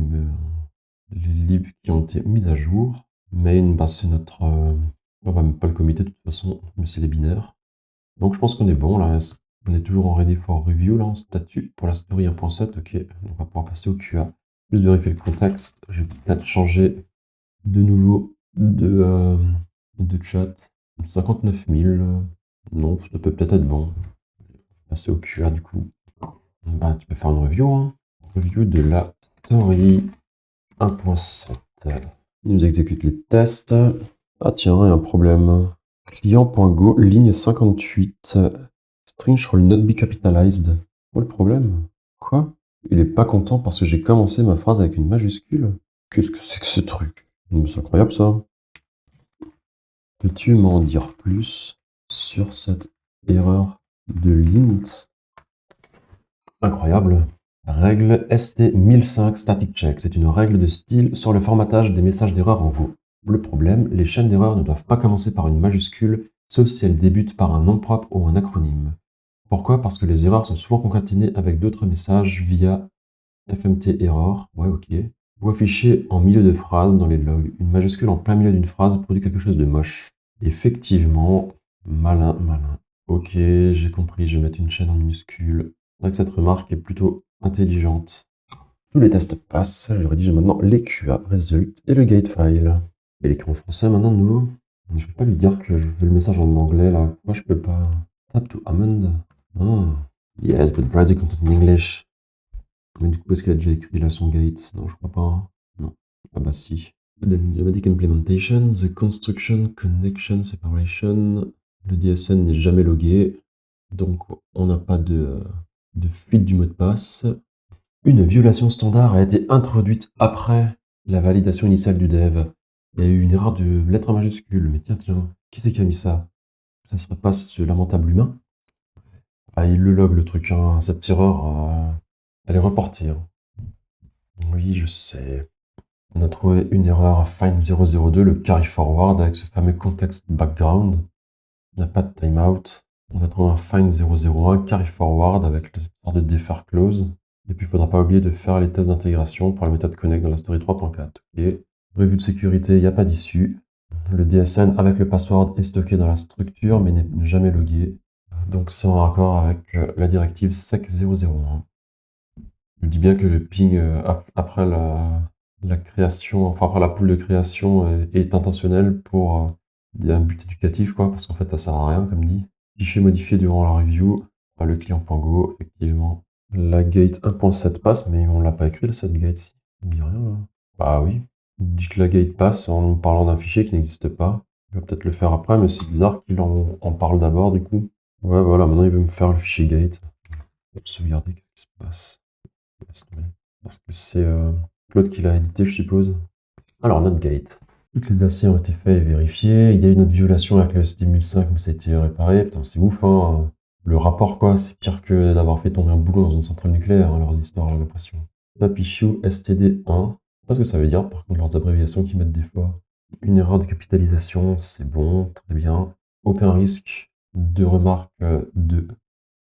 libs qui ont été mis à jour. Main, bah, c'est notre... on va même pas le comité de toute façon, mais c'est les binaires. Donc je pense qu'on est bon là. On est toujours en ready for review là, en statut pour la story 1.7. Ok, on va pouvoir passer au QA. Juste vérifier le contexte. Je vais peut-être changer de nouveau de chat. 59 000. Non, ça peut peut-être être bon. Passer au QA du coup. Bah, tu peux faire une review, hein. Review de la story 1.7. Il nous exécute les tests. Ah tiens, il y a un problème. Client.go, ligne 58. String shall not be capitalized. Quoi le problème? Quoi? Il est pas content parce que j'ai commencé ma phrase avec une majuscule? Qu'est-ce que c'est que ce truc? C'est incroyable ça. Peux-tu m'en dire plus sur cette erreur de l'int? Incroyable. Règle ST1005 Static Check. C'est une règle de style sur le formatage des messages d'erreur en Go. Le problème, les chaînes d'erreur ne doivent pas commencer par une majuscule, sauf si elles débutent par un nom propre ou un acronyme. Pourquoi? Parce que les erreurs sont souvent concaténées avec d'autres messages via FMT error, ouais ok, ou affichées en milieu de phrase dans les logs. Une majuscule en plein milieu d'une phrase produit quelque chose de moche. Effectivement, malin, malin. Ok, j'ai compris, je vais mettre une chaîne en minuscule. C'est vrai que cette remarque est plutôt intelligente. Tous les tests passent, je rédige maintenant les QA, result et le gate file. Et l'écran français maintenant de nouveau. Je peux pas lui dire que je veux le message en anglais là. Pourquoi je peux pas? Tap to amend. Ah. Yes, but write the content in English. Mais du coup, est-ce qu'il a déjà écrit là son gate? Non, je crois pas. Hein. Non. Ah bah si. The Nomadic Implementation, the Construction Connection Separation. Le DSN n'est jamais logué. Donc on n'a pas de fuite du mot de passe. Une violation standard a été introduite après la validation initiale du dev. Il y a eu une erreur de lettre majuscule. Mais tiens, qui c'est qui a mis ça? Ça serait pas ce lamentable humain? Ah, il le log le truc, hein. Cette erreur, elle est reportée. Hein. Oui, je sais. On a trouvé une erreur à find002, le carry forward, avec ce fameux context background. Il n'y a pas de timeout. On a trouvé un find001, carry forward, avec le sort de defer close. Et puis, il ne faudra pas oublier de faire les tests d'intégration pour la méthode connect dans la story 3.4. Ok. Revue de sécurité, il n'y a pas d'issue. Le DSN avec le password est stocké dans la structure, mais n'est jamais logué. Donc, c'est en raccord avec la directive sec001. Je dis bien que le ping après la création, enfin après la pool de création est intentionnel pour un but éducatif, quoi, parce qu'en fait ça sert à rien, comme dit. Fichier modifié durant la review, le client.go, effectivement. La gate 1.7 passe, mais on l'a pas écrit, cette gate-ci. Ça me dit rien, là. Bah oui. Il dit que la gate passe en nous parlant d'un fichier qui n'existe pas. Il va peut-être le faire après, mais c'est bizarre qu'il en parle d'abord, du coup. Ouais, voilà, maintenant il veut me faire le fichier gate. Je vais sauvegarder, qu'est-ce qui se passe? Parce que c'est Claude qui l'a édité, je suppose. Alors, notre gate. Toutes les accès ont été faits et vérifiés. Il y a eu une autre violation avec le ST1005, mais ça a été réparé. Putain, c'est ouf, hein. Le rapport, quoi, c'est pire que d'avoir fait tomber un boulot dans une centrale nucléaire, hein, leurs histoires, j'ai l'impression. Top issue STD1. Je sais pas ce que ça veut dire, par contre, leurs abréviations qu'ils mettent des fois. Une erreur de capitalisation, c'est bon, très bien. Aucun risque de remarque de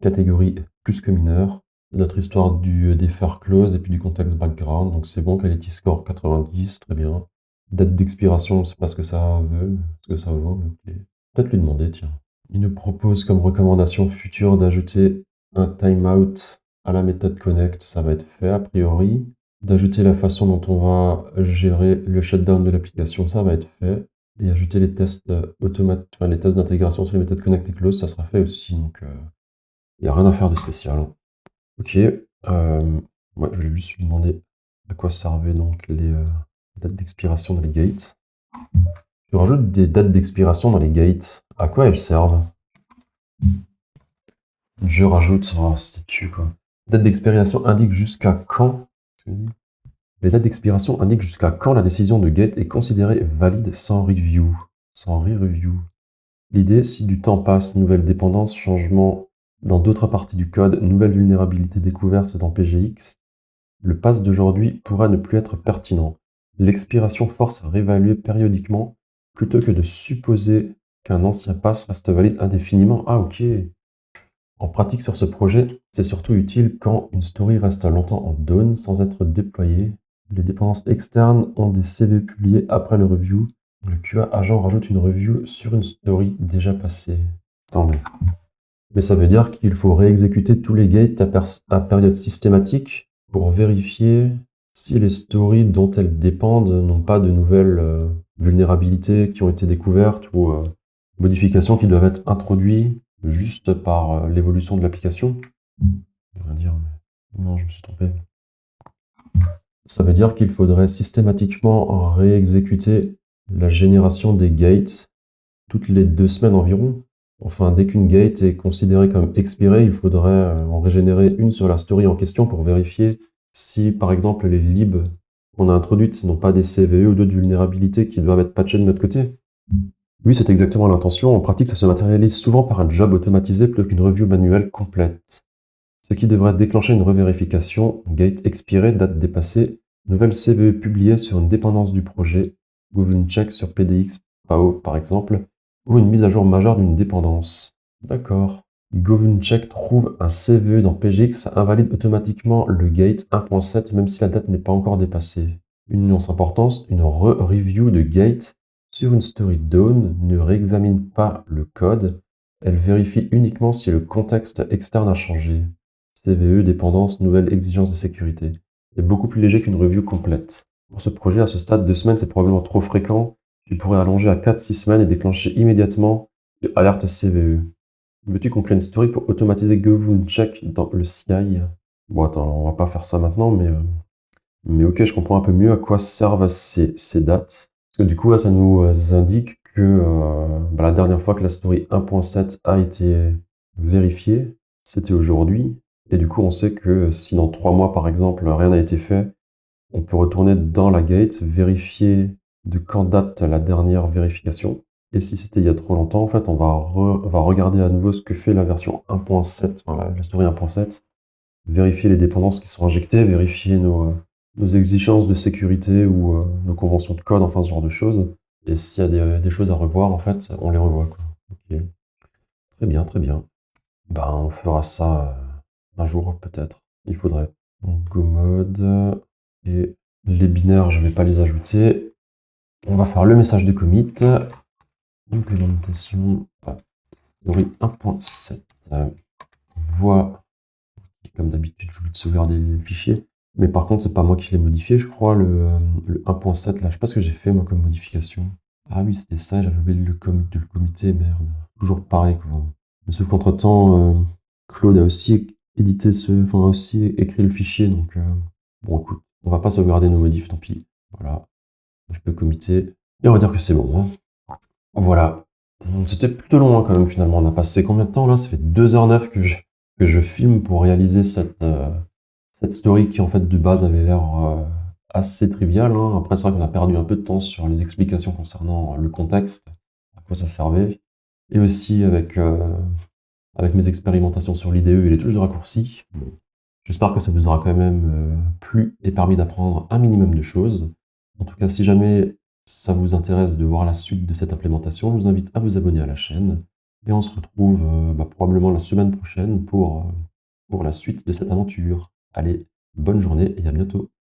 catégorie plus que mineure. Notre histoire du defer clause et puis du contexte background. Donc c'est bon, quality score 90, très bien. Date d'expiration, je ne sais pas ce que ça veut, ce que ça vaut, mais ok. Peut-être lui demander, tiens. Il nous propose comme recommandation future d'ajouter un timeout à la méthode connect, ça va être fait a priori. D'ajouter la façon dont on va gérer le shutdown de l'application, ça va être fait. Et ajouter les tests enfin les tests d'intégration sur les méthodes connect et close, ça sera fait aussi. Donc il n'y a rien à faire de spécial. Hein. Ok. Moi, je voulais juste lui demander à quoi servaient donc les dates d'expiration dans les gates. Tu rajoutes des dates d'expiration dans les gates. À quoi elles servent? Je rajoute, oh, c'était dessus quoi. Date d'expiration indique jusqu'à quand? Les dates d'expiration indiquent jusqu'à quand la décision de Gate est considérée valide sans review. Sans re-review. L'idée, si du temps passe, nouvelle dépendance, changement dans d'autres parties du code, nouvelle vulnérabilité découverte dans PGX, le pass d'aujourd'hui pourra ne plus être pertinent. L'expiration force à réévaluer périodiquement plutôt que de supposer qu'un ancien pass reste valide indéfiniment. Ah ok. En pratique sur ce projet, c'est surtout utile quand une story reste longtemps en down sans être déployée. Les dépendances externes ont des CV publiés après le review. Le QA agent rajoute une review sur une story déjà passée. Attends, mais ça veut dire qu'il faut réexécuter tous les gates à période systématique pour vérifier si les stories dont elles dépendent n'ont pas de nouvelles vulnérabilités qui ont été découvertes ou modifications qui doivent être introduites juste par l'évolution de l'application. Je vais dire, mais non, je me suis trompé. Ça veut dire qu'il faudrait systématiquement réexécuter la génération des gates toutes les 2 semaines environ. Enfin, dès qu'une gate est considérée comme expirée, il faudrait en régénérer une sur la story en question pour vérifier si, par exemple, les libs qu'on a introduites n'ont pas des CVE ou d'autres vulnérabilités qui doivent être patchées de notre côté. Oui, c'est exactement l'intention. En pratique, ça se matérialise souvent par un job automatisé plutôt qu'une review manuelle complète. Ce qui devrait déclencher une revérification, gate expirée, date dépassée, nouvelle CVE publiée sur une dépendance du projet, govern check sur PDX, PAO par exemple, ou une mise à jour majeure d'une dépendance. D'accord. Govern check trouve un CVE dans PGX, ça invalide automatiquement le gate 1.7 même si la date n'est pas encore dépassée. Une nuance importante, une review de gate sur une story down ne réexamine pas le code, elle vérifie uniquement si le contexte externe a changé. CVE, dépendance, nouvelles exigences de sécurité. C'est beaucoup plus léger qu'une review complète. Pour ce projet, à ce stade, 2 semaines, c'est probablement trop fréquent. Tu pourrais allonger à 4-6 semaines et déclencher immédiatement une alerte CVE. Veux-tu qu'on crée une story pour automatiser govern check dans le CI? Bon, attends, on va pas faire ça maintenant, mais ok, je comprends un peu mieux à quoi servent ces dates. Parce que du coup, là, ça nous indique que la dernière fois que la story 1.7 a été vérifiée, c'était aujourd'hui. Et du coup, on sait que si dans 3 mois, par exemple, rien n'a été fait, on peut retourner dans la gate, vérifier de quand date la dernière vérification. Et si c'était il y a trop longtemps, en fait, on va regarder à nouveau ce que fait la version 1.7, enfin la story 1.7, vérifier les dépendances qui sont injectées, vérifier nos exigences de sécurité ou nos conventions de code, enfin ce genre de choses. Et s'il y a des choses à revoir, en fait, on les revoit, quoi. Ok. Très bien, très bien. Ben, on fera ça un jour, peut-être. Il faudrait. Donc, go mode. Et les binaires, je vais pas les ajouter. On va faire le message de commit. Implémentation. Story 1.7. Voix. Comme d'habitude, j'oublie de sauvegarder les fichiers. Mais par contre, c'est pas moi qui l'ai modifié, je crois, le 1.7 là. Je sais pas ce que j'ai fait moi comme modification. Ah oui, c'était ça, j'avais oublié de le committer, merde. Toujours pareil, quoi. Mais sauf qu'entre-temps, Claude a aussi édité enfin, a aussi écrit le fichier, donc bon, écoute, on va pas sauvegarder nos modifs, tant pis. Voilà, je peux committer. Et on va dire que c'est bon, hein. Voilà. C'était plutôt long, hein, quand même, finalement. On a passé combien de temps, là? Ça fait 2h09 que je filme pour réaliser cette story qui, en fait, de base, avait l'air assez triviale, hein. Après, c'est vrai qu'on a perdu un peu de temps sur les explications concernant le contexte, à quoi ça servait. Et aussi avec mes expérimentations sur l'IDE et les touches de raccourci. Bon. J'espère que ça vous aura quand même plu et permis d'apprendre un minimum de choses. En tout cas, si jamais ça vous intéresse de voir la suite de cette implémentation, je vous invite à vous abonner à la chaîne. Et on se retrouve probablement la semaine prochaine pour la suite de cette aventure. Allez, bonne journée et à bientôt.